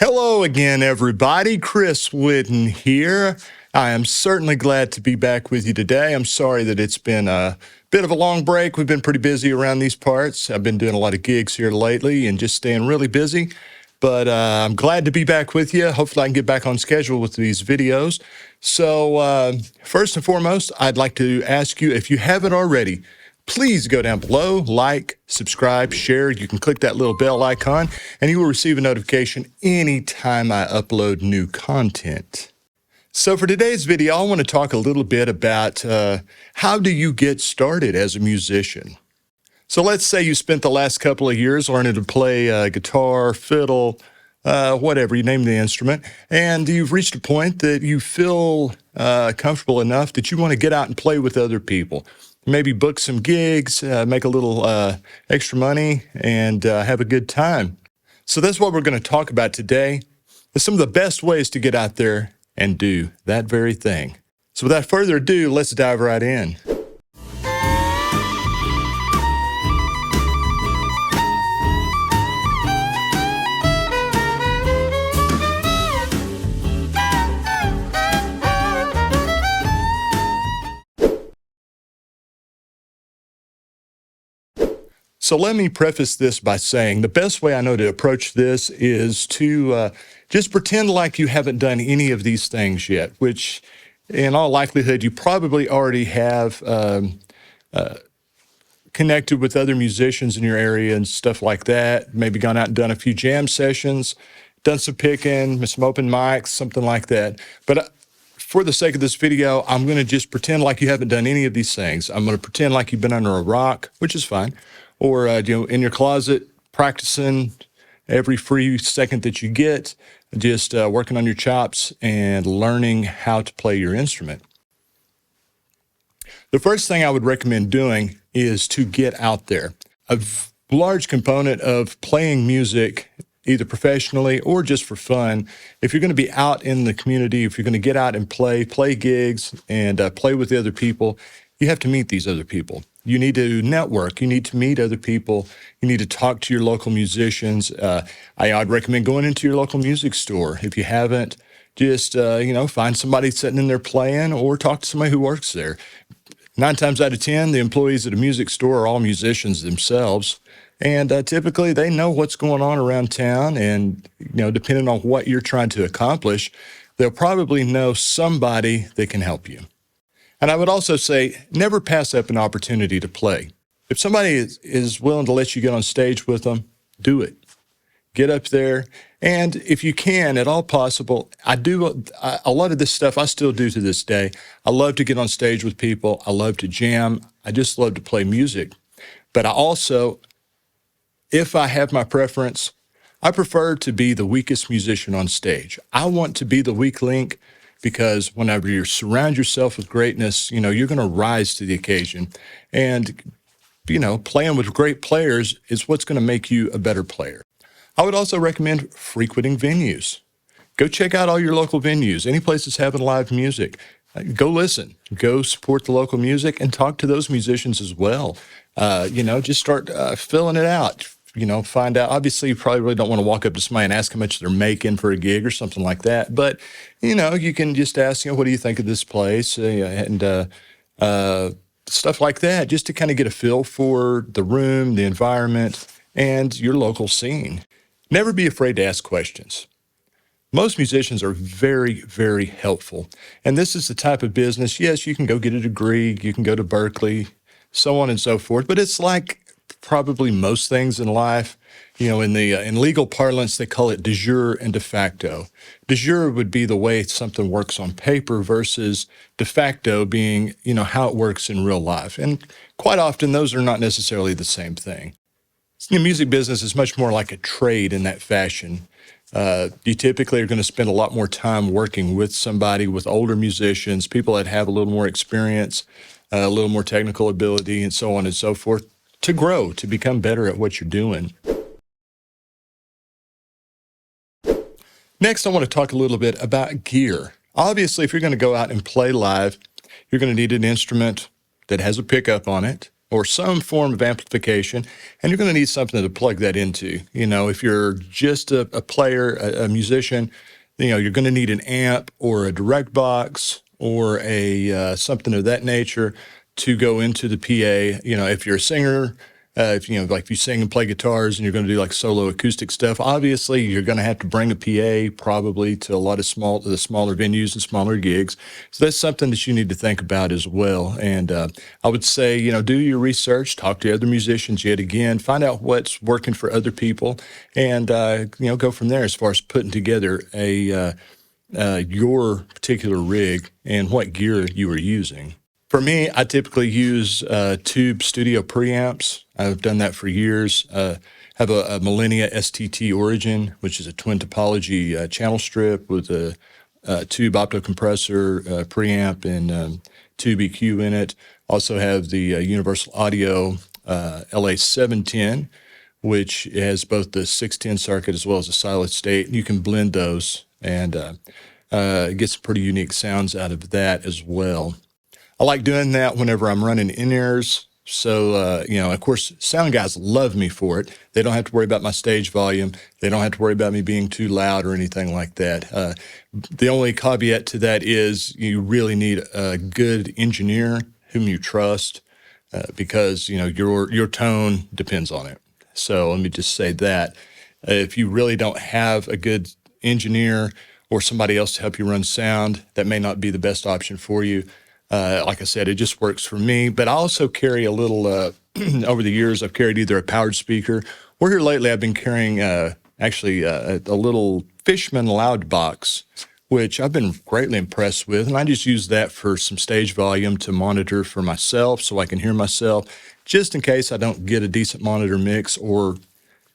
Hello again, everybody. Chris Whitten here. I am certainly glad to be back with you today. I'm sorry that it's been a bit of a long break. We've been pretty busy around these parts. I've been doing a lot of gigs here lately and just staying really busy. But I'm glad to be back with you. Hopefully I can get back on schedule with these videos. So first and foremost, I'd like to ask you, if you haven't already, please go down below, like, subscribe, share. You can click that little bell icon, and you will receive a notification anytime I upload new content. So for today's video, I want to talk a little bit about how do you get started as a musician. So let's say you spent the last couple of years learning to play guitar, fiddle, whatever, you name the instrument, and you've reached a point that you feel comfortable enough that you want to get out and play with other people. Maybe book some gigs, make a little extra money, and have a good time. So that's what we're going to talk about today, is some of the best ways to get out there and do that very thing. So without further ado, let's dive right in. So let me preface this by saying the best way I know to approach this is to just pretend like you haven't done any of these things yet, which in all likelihood you probably already have connected with other musicians in your area and stuff like that, maybe gone out and done a few jam sessions, done some picking, some open mics, something like that. But for the sake of this video, I'm going to just pretend like you haven't done any of these things. I'm going to pretend like you've been under a rock, which is fine, or in your closet practicing every free second that you get, just working on your chops and learning how to play your instrument. The first thing I would recommend doing is to get out there. A large component of playing music, either professionally or just for fun, if you're going to be out in the community, if you're going to get out and play gigs and play with the other people, you have to meet these other people. You need to network. You need to meet other people. You need to talk to your local musicians. I'd recommend going into your local music store. If you haven't, just find somebody sitting in there playing, or talk to somebody who works there. 9 times out of 10, the employees at a music store are all musicians themselves. And typically they know what's going on around town, and depending on what you're trying to accomplish, they'll probably know somebody that can help you. And I would also say, never pass up an opportunity to play. If somebody is willing to let you get on stage with them, do it. Get up there. And if you can, at all possible, I do a lot of this stuff I still do to this day. I love to get on stage with people. I love to jam. I just love to play music. But I also, if I have my preference, I prefer to be the weakest musician on stage. I want to be the weak link, because whenever you surround yourself with greatness, you're going to rise to the occasion. And, playing with great players is what's going to make you a better player. I would also recommend frequenting venues. Go check out all your local venues, any place that's having live music. Go listen, go support the local music, and talk to those musicians as well. Just start filling it out. Find out. Obviously, you probably really don't want to walk up to somebody and ask how much they're making for a gig or something like that. But, you can just ask, what do you think of this place? And stuff like that, just to kind of get a feel for the room, the environment, and your local scene. Never be afraid to ask questions. Most musicians are very, very helpful. And this is the type of business, yes, you can go get a degree, you can go to Berkeley, so on and so forth, but it's like probably most things in life, in legal parlance, they call it de jure and de facto. De jure would be the way something works on paper versus de facto being, how it works in real life. And quite often, those are not necessarily the same thing. The music business is much more like a trade in that fashion. You typically are going to spend a lot more time working with somebody, with older musicians, people that have a little more experience, a little more technical ability, and so on and so forth, to grow, to become better at what you're doing. Next, I want to talk a little bit about gear. Obviously, if you're going to go out and play live, you're going to need an instrument that has a pickup on it. or some form of amplification, and you're going to need something to plug that into. If you're just a player, a musician, you're going to need an amp or a direct box or a something of that nature to go into the PA. If you're a singer, if you sing and play guitars and you're going to do like solo acoustic stuff, obviously you're going to have to bring a PA probably to a lot of the smaller venues and smaller gigs. So that's something that you need to think about as well. And I would say, do your research, talk to other musicians yet again, find out what's working for other people, and go from there as far as putting together your particular rig and what gear you are using. For me, I typically use tube studio preamps. I've done that for years. Have a Millennia STT Origin, which is a twin topology channel strip with a tube optocompressor preamp and tube EQ in it. Also have the Universal Audio LA710, which has both the 610 circuit as well as a solid state. You can blend those and get some pretty unique sounds out of that as well. I like doing that whenever I'm running in-ears. So, of course, sound guys love me for it. They don't have to worry about my stage volume. They don't have to worry about me being too loud or anything like that. The only caveat to that is you really need a good engineer whom you trust because, your tone depends on it. So let me just say that. If you really don't have a good engineer or somebody else to help you run sound, that may not be the best option for you. Like I said, it just works for me. But I also carry a little, over the years, I've carried either a powered speaker or here lately I've been carrying a little Fishman loud box, which I've been greatly impressed with. And I just use that for some stage volume to monitor for myself so I can hear myself, just in case I don't get a decent monitor mix or,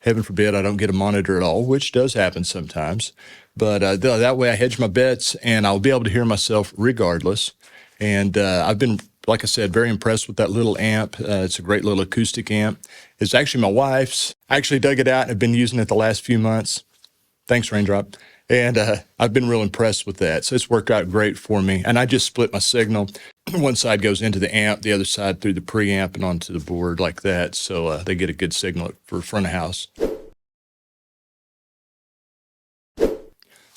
heaven forbid, I don't get a monitor at all, which does happen sometimes. But that way I hedge my bets and I'll be able to hear myself regardless. And I've been, like I said, very impressed with that little amp. It's a great little acoustic amp. It's actually my wife's. I actually dug it out and have been using it the last few months. Thanks, Raindrop. And I've been real impressed with that. So it's worked out great for me. And I just split my signal. One side goes into the amp, the other side through the preamp and onto the board like that. So they get a good signal for front of house.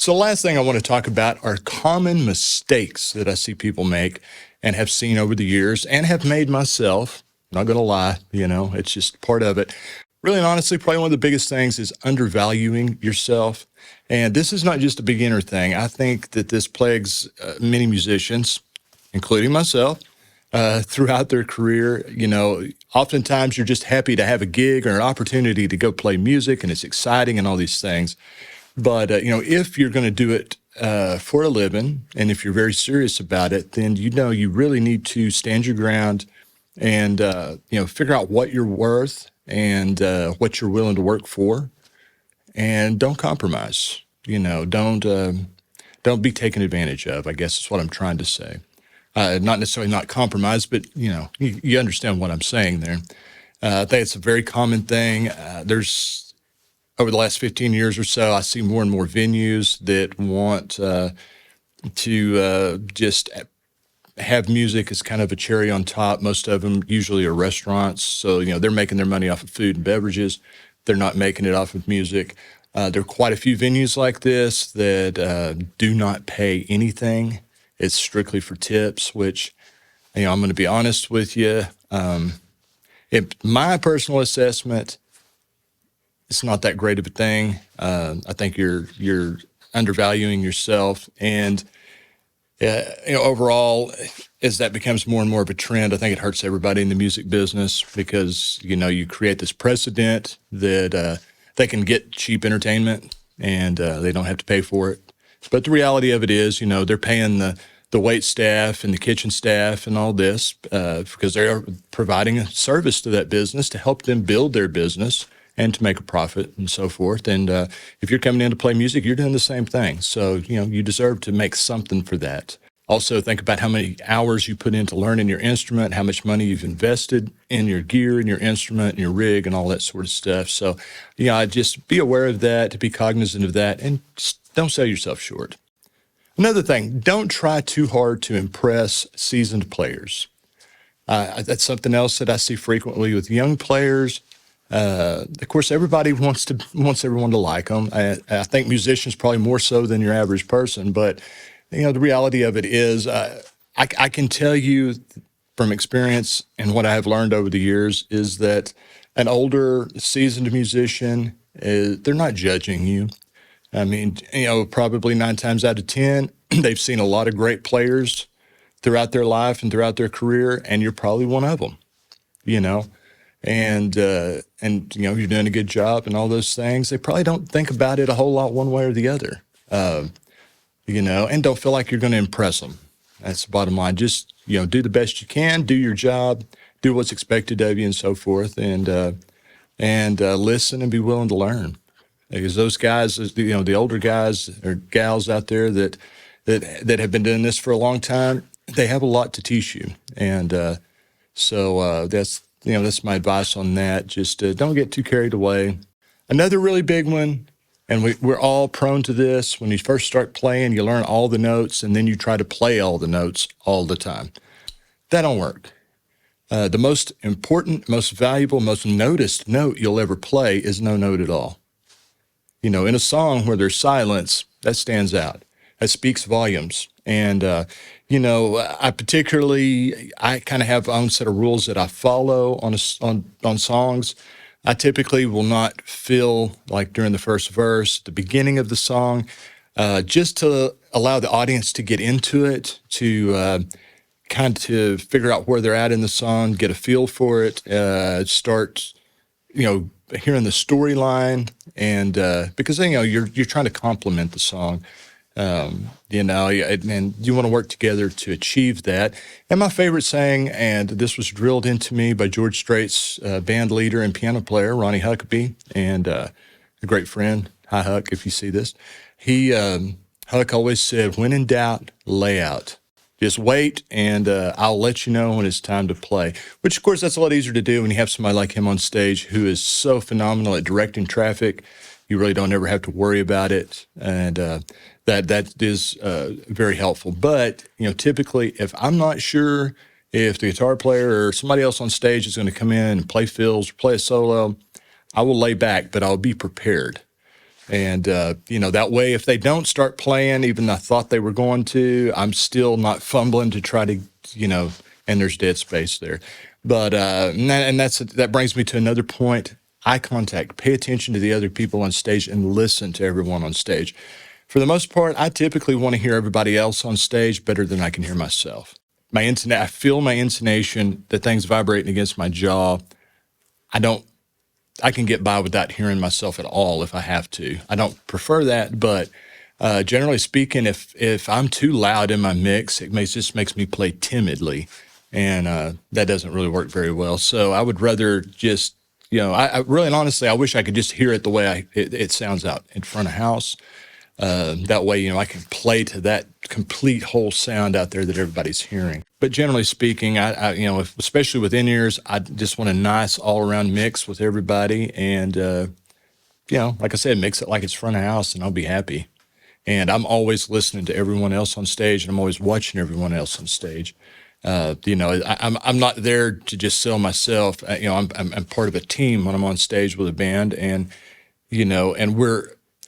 So the last thing I want to talk about are common mistakes that I see people make and have seen over the years and have made myself. Not going to lie, it's just part of it. Really and honestly, probably one of the biggest things is undervaluing yourself. And this is not just a beginner thing. I think that this plagues many musicians, including myself, throughout their career. Oftentimes you're just happy to have a gig or an opportunity to go play music and it's exciting and all these things. But, if you're going to do it for a living and if you're very serious about it, then, you really need to stand your ground and, figure out what you're worth and what you're willing to work for. And don't compromise. Don't be taken advantage of, I guess is what I'm trying to say. Not necessarily not compromise, but, you understand what I'm saying there. I think it's a very common thing. Over the last 15 years or so, I see more and more venues that want to just have music as kind of a cherry on top. Most of them usually are restaurants. So, they're making their money off of food and beverages. They're not making it off of music. There are quite a few venues like this that do not pay anything. It's strictly for tips, which, I'm going to be honest with you. In my personal assessment, it's not that great of a thing. I think you're undervaluing yourself, and overall, as that becomes more and more of a trend, I think it hurts everybody in the music business because you create this precedent that they can get cheap entertainment and they don't have to pay for it. But the reality of it is, they're paying the wait staff and the kitchen staff and all this because they're providing a service to that business to help them build their business and to make a profit and so forth. And if you're coming in to play music, you're doing the same thing. So, you deserve to make something for that. Also, think about how many hours you put into learning your instrument, how much money you've invested in your gear and your instrument and your rig and all that sort of stuff. So, just be aware of that, be cognizant of that, and just don't sell yourself short. Another thing, don't try too hard to impress seasoned players. That's something else that I see frequently with young players. Of course, everybody wants everyone to like them. I think musicians probably more so than your average person, but the reality of it is, I can tell you from experience and what I have learned over the years is that an older, seasoned musician, they're not judging you. I mean, probably 9 times out of 10, they've seen a lot of great players throughout their life and throughout their career, and you're probably one of them, you know, and you're doing a good job and all those things. They probably don't think about it a whole lot one way or the other, and don't feel like you're going to impress them. That's the bottom line. Just, do the best you can, do your job, do what's expected of you and so forth, and listen and be willing to learn. Because those guys, the older guys or gals out there that have been doing this for a long time, they have a lot to teach you. And so that's my advice on that. Just don't get too carried away. Another really big one, and we're all prone to this, when you first start playing, you learn all the notes, and then you try to play all the notes all the time. That don't work. The most important, most valuable, most noticed note you'll ever play is no note at all. In a song where there's silence, that stands out. That speaks volumes. And, I kind of have my own set of rules that I follow on songs. I typically will not fill, like during the first verse, the beginning of the song, just to allow the audience to get into it, to kind of figure out where they're at in the song, get a feel for it, start, hearing the storyline, and because you're trying to complement the song, and you want to work together to achieve that. And my favorite saying, and this was drilled into me by George Strait's band leader and piano player Ronnie Huckabee, and a great friend. Hi Huck, if you see this. Huck always said, "When in doubt, lay out. Just wait, and I'll let you know when it's time to play." Which, of course, that's a lot easier to do when you have somebody like him on stage who is so phenomenal at directing traffic. You really don't ever have to worry about it, and that is very helpful. But typically, if I'm not sure if the guitar player or somebody else on stage is going to come in and play fills or play a solo, I will lay back, but I'll be prepared. And, that way, if they don't start playing, even though I thought they were going to, I'm still not fumbling to try to, and there's dead space there. But, that brings me to another point. Eye contact. Pay attention to the other people on stage and listen to everyone on stage. For the most part, I typically want to hear everybody else on stage better than I can hear myself. I feel my intonation, the things vibrating against my jaw. I can get by without hearing myself at all if I have to. I don't prefer that, but generally speaking, if I'm too loud in my mix, just makes me play timidly, and that doesn't really work very well. So I would rather just, I really and honestly, I wish I could just hear it the way it sounds out in front of house. That way, I can play to that complete whole sound out there that everybody's hearing. But generally speaking, especially with in-ears, I just want a nice all-around mix with everybody. And, like I said, mix it like it's front of house, and I'll be happy. And I'm always listening to everyone else on stage, and I'm always watching everyone else on stage. I'm not there to just sell myself. I'm part of a team when I'm on stage with a band, and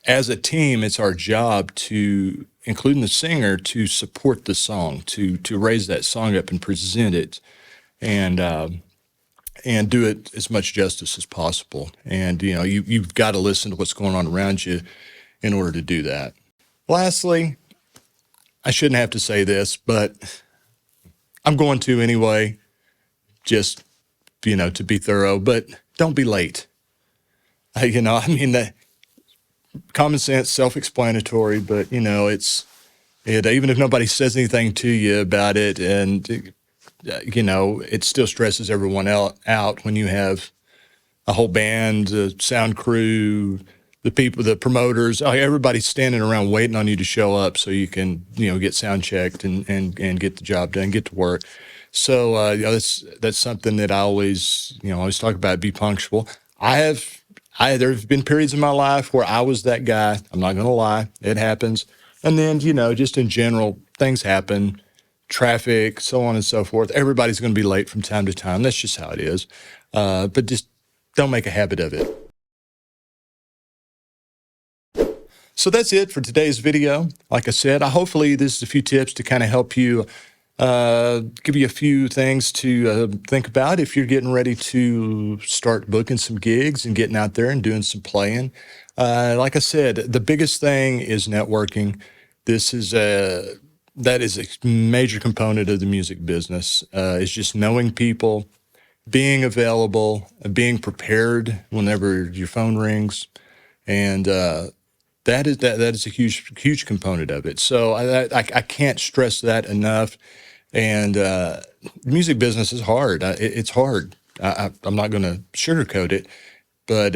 as a team, it's our job to, including the singer, to support the song, to raise that song up and present it, and do it as much justice as possible. And you've got to listen to what's going on around you in order to do that. Lastly, I shouldn't have to say this, but I'm going to anyway, just to be thorough. But don't be late. The common sense, self-explanatory, but even if nobody says anything to you about it, and it still stresses everyone out when you have a whole band, the sound crew, the people, the promoters, everybody's standing around waiting on you to show up so you can get sound checked and get the job done, get to work. So that's something that I always talk about. Be punctual. There have been periods in my life where I was that guy. I'm not going to lie. It happens. And then, just in general, things happen. traffic, so on and so forth. Everybody's going to be late from time to time. That's just how it is. But just don't make a habit of it. So that's it for today's video. Like I said, hopefully this is a few tips to kind of help you, give you a few things to think about if you're getting ready to start booking some gigs and getting out there and doing some playing. Like I said, the biggest thing is networking. That is a major component of the music business, is just knowing people, being available, being prepared whenever your phone rings. And that is a huge component of it. So I can't stress that enough. And the music business is hard. It's hard. I'm not going to sugarcoat it, but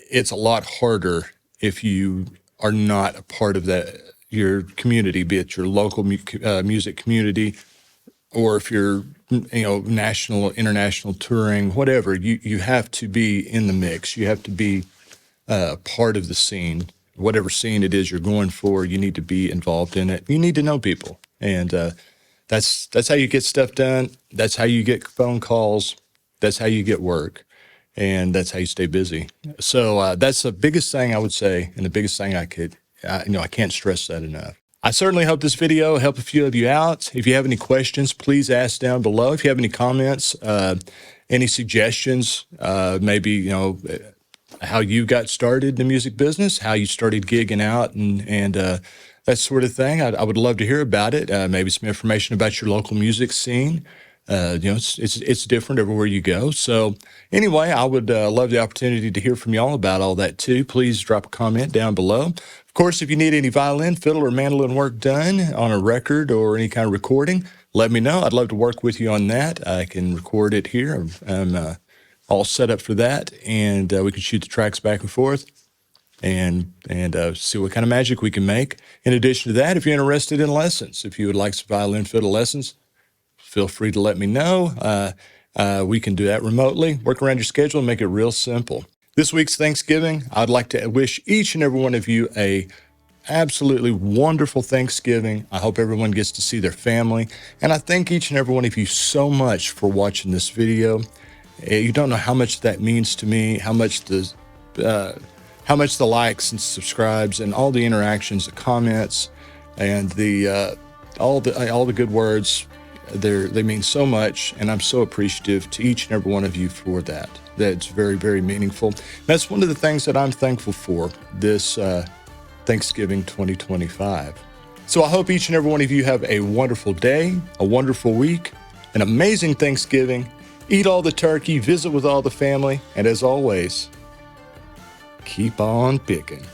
it's a lot harder if you are not a part of your community, be it your local music community, or if you're national, international touring, whatever. You have to be in the mix. You have to be part of the scene, whatever scene it is you're going for. You need to be involved in it. You need to know people, and that's how you get stuff done. That's how you get phone calls. That's how you get work, and that's how you stay busy. So that's the biggest thing I would say, and the biggest thing I can't stress that enough. I certainly hope this video helped a few of you out. If you have any questions, please ask down below. If you have any comments, any suggestions, maybe how you got started in the music business, how you started gigging out, and that sort of thing. I would love to hear about it. Maybe some information about your local music scene. It's different everywhere you go. So anyway, I would love the opportunity to hear from y'all about all that too. Please drop a comment down below. Of course, if you need any violin, fiddle, or mandolin work done on a record or any kind of recording, let me know. I'd love to work with you on that. I can record it here. I'm all set up for that, and we can shoot the tracks back and forth and see what kind of magic we can make. In addition to that, if you're interested in lessons, if you would like some violin, fiddle lessons, feel free to let me know. We can do that remotely, work around your schedule, and make it real simple. This week's Thanksgiving, I'd like to wish each and every one of you a absolutely wonderful Thanksgiving. I hope everyone gets to see their family, and I thank each and every one of you so much for watching this video. You don't know how much that means to me, how much the likes and subscribes and all the interactions, the comments, and all the good words. They mean so much, and I'm so appreciative to each and every one of you for that. That's very, very meaningful. That's one of the things that I'm thankful for this Thanksgiving 2025. So I hope each and every one of you have a wonderful day, a wonderful week, an amazing Thanksgiving. Eat all the turkey, visit with all the family, and as always, keep on picking.